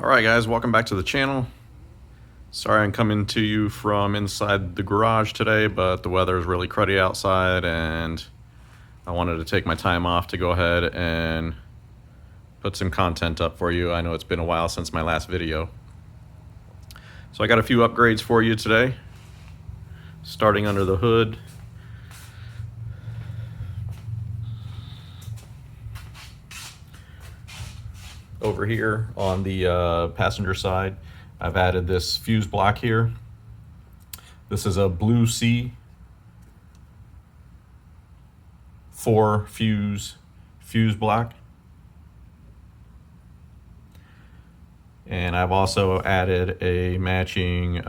Alright guys, welcome back to the channel. Sorry I'm coming to you from inside the garage today, but the weather is really cruddy outside and I wanted to take my time off to go ahead and put some content up for you. I know it's been a while since my last video. So I got a few upgrades for you today. Starting under the hood. Over here on the passenger side, I've added this fuse block here. This is a blue C 4 fuse block. And I've also added a matching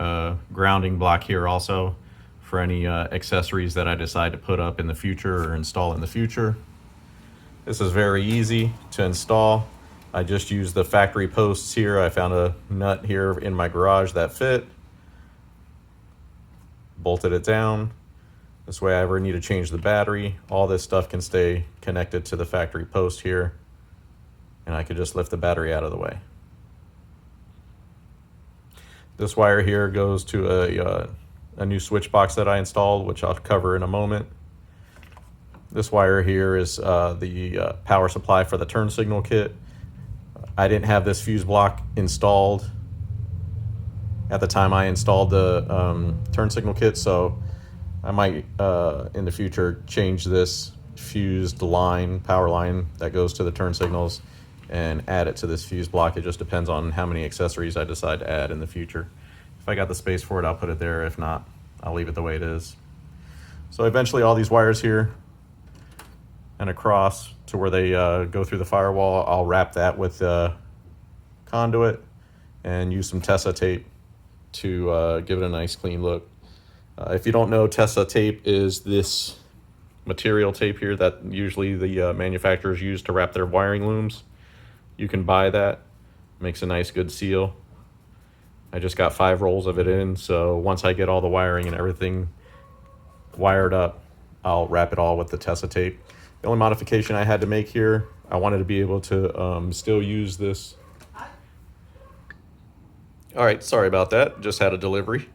grounding block here also for any accessories that I decide to put up in the future or install in the future. This is very easy to install. I just used the factory posts here. I found a nut here in my garage that fit. Bolted it down. This way I ever need to change the battery, all this stuff can stay connected to the factory post here. And I could just lift the battery out of the way. This wire here goes to a new switch box that I installed, which I'll cover in a moment. This wire here is the power supply for the turn signal kit. I didn't have this fuse block installed at the time I installed the turn signal kit, so I might in the future change this fused line, power line that goes to the turn signals and add it to this fuse block. It just depends on how many accessories I decide to add in the future. If I got the space for it, I'll put it there. If not, I'll leave it the way it is. So eventually all these wires here and across to where they go through the firewall, I'll wrap that with conduit and use some Tessa tape to give it a nice clean look. If you don't know, Tessa tape is this material tape here that usually the manufacturers use to wrap their wiring looms. You can buy that, makes a nice good seal. I just got 5 rolls of it in, so once I get all the wiring and everything wired up, I'll wrap it all with the Tessa tape. The only modification I had to make here, I wanted to be able to still use this. All right, sorry about that, just had a delivery.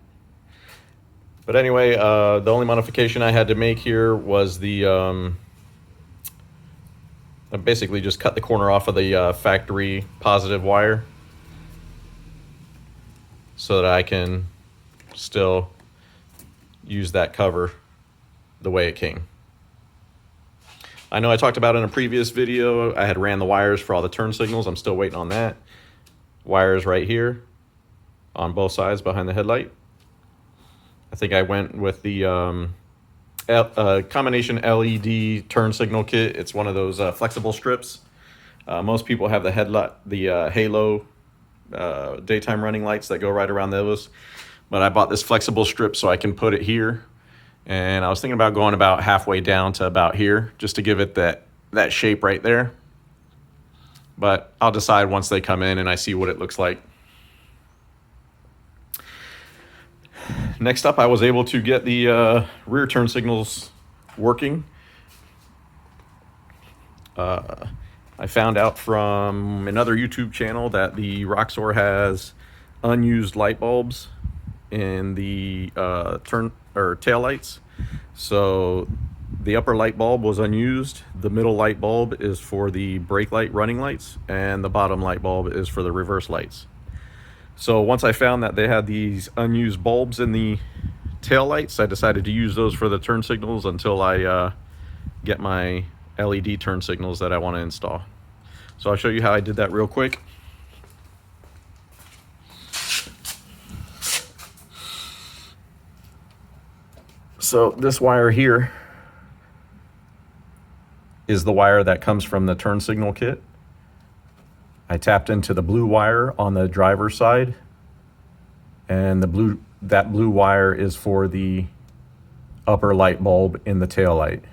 But anyway, the only modification I had to make here was I basically just cut the corner off of the factory positive wire so that I can still use that cover the way it came. I know I talked about in a previous video, I had ran the wires for all the turn signals. I'm still waiting on that. Wires right here on both sides behind the headlight. I think I went with the combination LED turn signal kit. It's one of those flexible strips. Most people have the headlight, the halo daytime running lights that go right around those. But I bought this flexible strip so I can put it here. And I was thinking about going about halfway down to about here, just to give it that shape right there. But I'll decide once they come in and I see what it looks like. Next up, I was able to get the rear turn signals working. I found out from another YouTube channel that the Roxor has unused light bulbs in the tail lights. So the upper light bulb was unused, the middle light bulb is for the brake light running lights, and the bottom light bulb is for the reverse lights. So once I found that they had these unused bulbs in the tail lights, I decided to use those for the turn signals until I get my LED turn signals that I want to install. So I'll show you how I did that real quick. So this wire here is the wire that comes from the turn signal kit. I tapped into the blue wire on the driver's side, and that blue wire is for the upper light bulb in the tail light.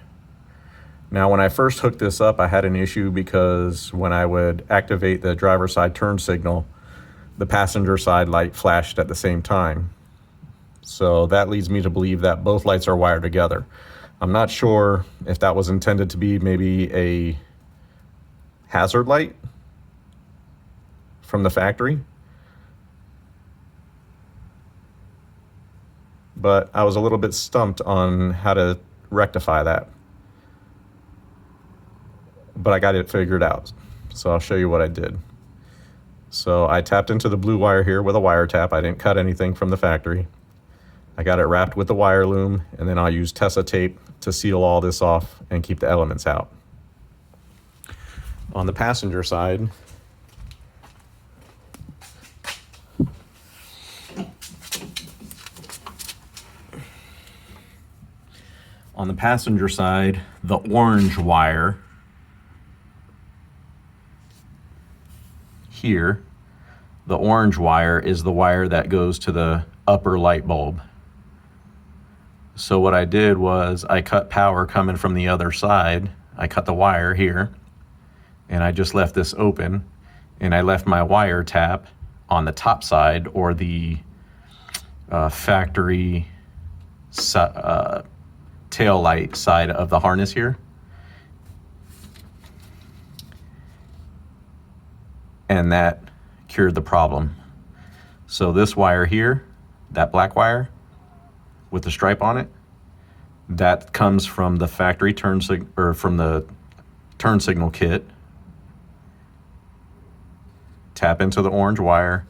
Now when I first hooked this up, I had an issue because when I would activate the driver's side turn signal, the passenger side light flashed at the same time. So that leads me to believe that both lights are wired together. I'm not sure if that was intended to be maybe a hazard light from the factory, but I was a little bit stumped on how to rectify that. But I got it figured out. So I'll show you what I did. So I tapped into the blue wire here with a wire tap. I didn't cut anything from the factory. I got it wrapped with the wire loom, and then I'll use Tessa tape to seal all this off and keep the elements out. On the passenger side, the orange wire here, the orange wire is the wire that goes to the upper light bulb. So what I did was I cut power coming from the other side. I cut the wire here, and I just left this open, and I left my wire tap on the top side, or the factory tail light side of the harness here. And that cured the problem. So this wire here, that black wire with the stripe on it, that comes from the factory turn signal kit. Tap into the orange wire,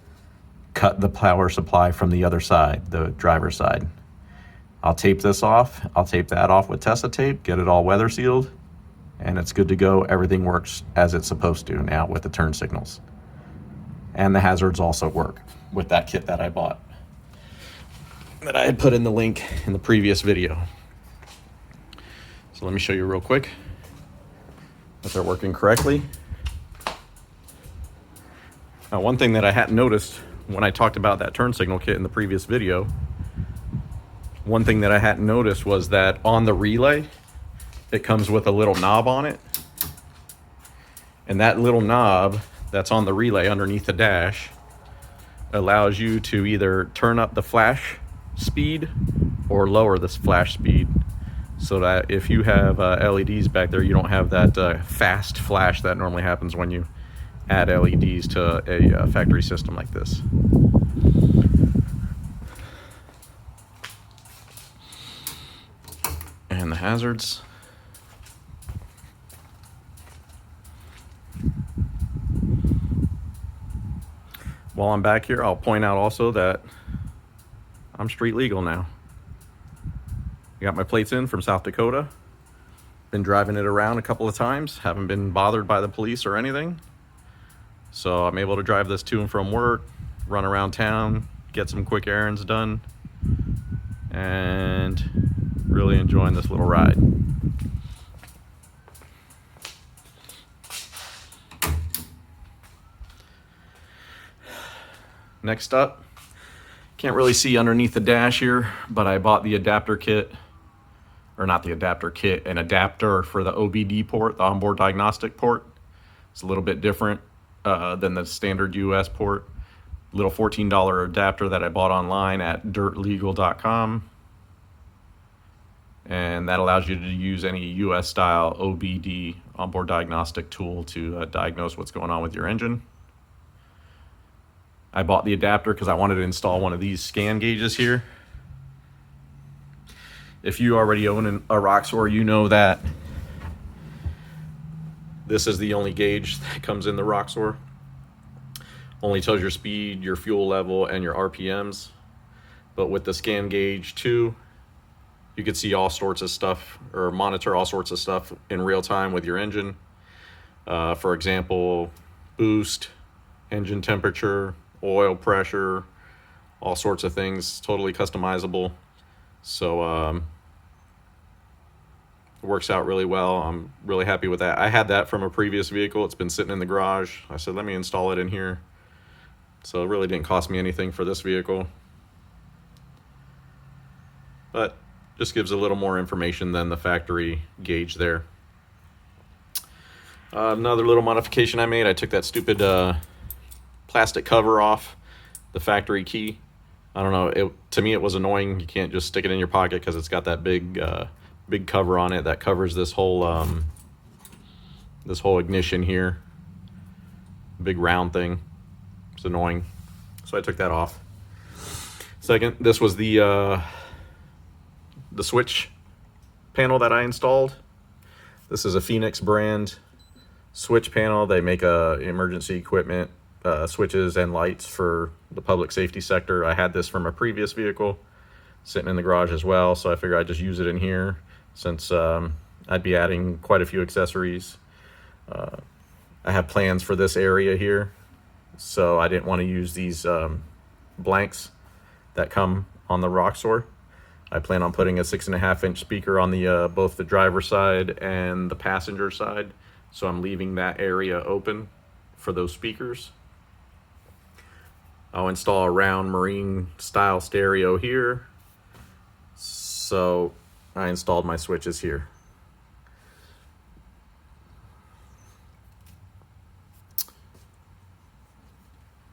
cut the power supply from the other side, the driver's side. I'll tape this off. I'll tape that off with Tessa tape, get it all weather sealed, and it's good to go. Everything works as it's supposed to now with the turn signals. And the hazards also work with that kit that I bought, that I had put in the link in the previous video. So let me show you real quick that they're working correctly. Now, one thing that I hadn't noticed when I talked about that turn signal kit in the previous video, one thing that I hadn't noticed was that on the relay, it comes with a little knob on it. And that little knob that's on the relay underneath the dash allows you to either turn up the flash speed or lower this flash speed, so that if you have LEDs back there, you don't have that fast flash that normally happens when you add LEDs to a factory system like this. And the hazards. While I'm back here, I'll point out also that I'm street legal now. I got my plates in from South Dakota. Been driving it around a couple of times. Haven't been bothered by the police or anything. So I'm able to drive this to and from work, run around town, get some quick errands done, and really enjoying this little ride. Next up, can't really see underneath the dash here, but I bought the adapter kit, or not the adapter kit, an adapter for the OBD port, the onboard diagnostic port. It's a little bit different than the standard US port. Little $14 adapter that I bought online at dirtlegal.com. And that allows you to use any US style OBD, onboard diagnostic tool, to diagnose what's going on with your engine. I bought the adapter because I wanted to install one of these scan gauges here. If you already own a Roxor, you know that this is the only gauge that comes in the Roxor. Only tells your speed, your fuel level, and your RPMs. But with the scan gauge 2, you can see all sorts of stuff, or monitor all sorts of stuff in real time with your engine. For example, boost, engine temperature, oil pressure, all sorts of things, totally customizable. So it works out really well. I'm really happy with that. I had that from a previous vehicle. It's been sitting in the garage. I said, let me install it in here. So it really didn't cost me anything for this vehicle. But just gives a little more information than the factory gauge there. Another little modification I made, I took that stupid plastic cover off the factory key. I don't know, to me it was annoying. You can't just stick it in your pocket because it's got that big cover on it that covers this whole ignition here. Big round thing. It's annoying. So I took that off. Second, this was the the switch panel that I installed. This is a Phoenix brand switch panel. They make emergency equipment, switches and lights for the public safety sector. I had this from a previous vehicle sitting in the garage as well, so I figured I'd just use it in here since I'd be adding quite a few accessories. I have plans for this area here, so I didn't want to use these blanks that come on the Roxor. I plan on putting a 6.5-inch speaker on the both the driver's side and the passenger side, so I'm leaving that area open for those speakers. I'll install a round marine style stereo here, so I installed my switches here.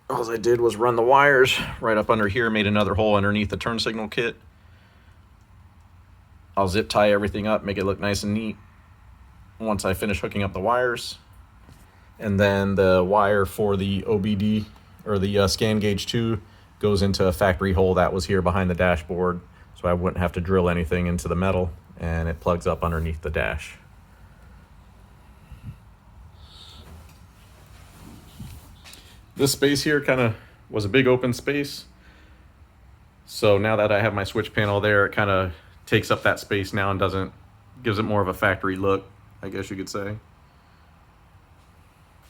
All I did was run the wires right up under here, made another hole underneath the turn signal kit. I'll zip tie everything up, make it look nice and neat once I finish hooking up the wires. And then the wire for the OBD, or the scan gauge 2, goes into a factory hole that was here behind the dashboard, so I wouldn't have to drill anything into the metal, and it plugs up underneath the dash. This space here kind of was a big open space, so now that I have my switch panel there, it kind of takes up that space now and gives it more of a factory look, I guess you could say.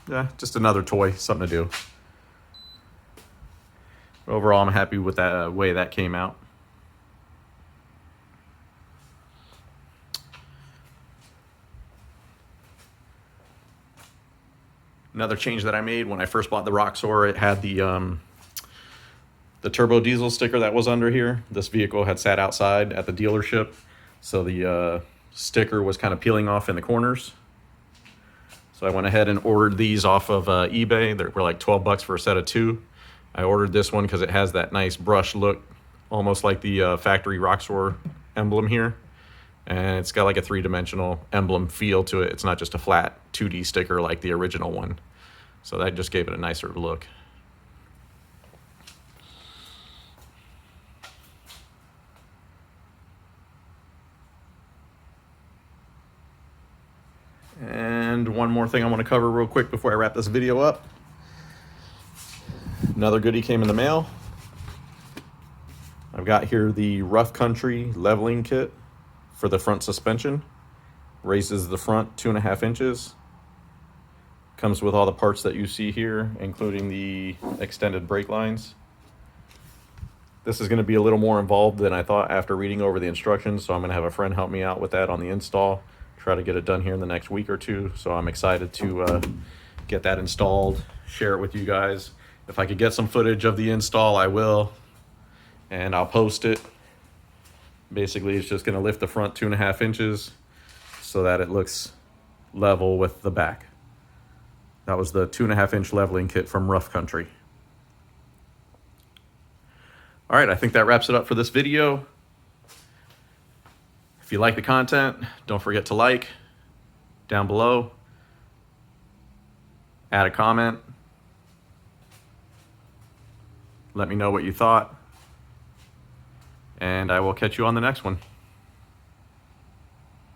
Yeah, just another toy, something to do. Overall, I'm happy with that way that came out. Another change that I made when I first bought the Roxor, it had the turbo diesel sticker that was under here. This vehicle had sat outside at the dealership, so the sticker was kind of peeling off in the corners. So I went ahead and ordered these off of eBay. They were like 12 bucks for a set of 2. I ordered this one because it has that nice brush look, almost like the factory Roxor emblem here. And it's got like a 3-dimensional emblem feel to it. It's not just a flat 2D sticker like the original one. So that just gave it a nicer look. And one more thing I want to cover real quick before I wrap this video up. Another goodie came in the mail. I've got here the Rough Country leveling kit for the front suspension. Raises the front 2.5 inches. Comes with all the parts that you see here, including the extended brake lines. This is going to be a little more involved than I thought after reading over the instructions, so I'm going to have a friend help me out with that on the install. Try to get it done here in the next week or two, so I'm excited to get that installed, share it with you guys. If I could get some footage of the install, I will, and I'll post it. Basically, it's just going to lift the front 2.5 inches so that it looks level with the back. That was the 2.5-inch leveling kit from Rough Country. All right, I think that wraps it up for this video. If you like the content, don't forget to like down below, add a comment, let me know what you thought, and I will catch you on the next one.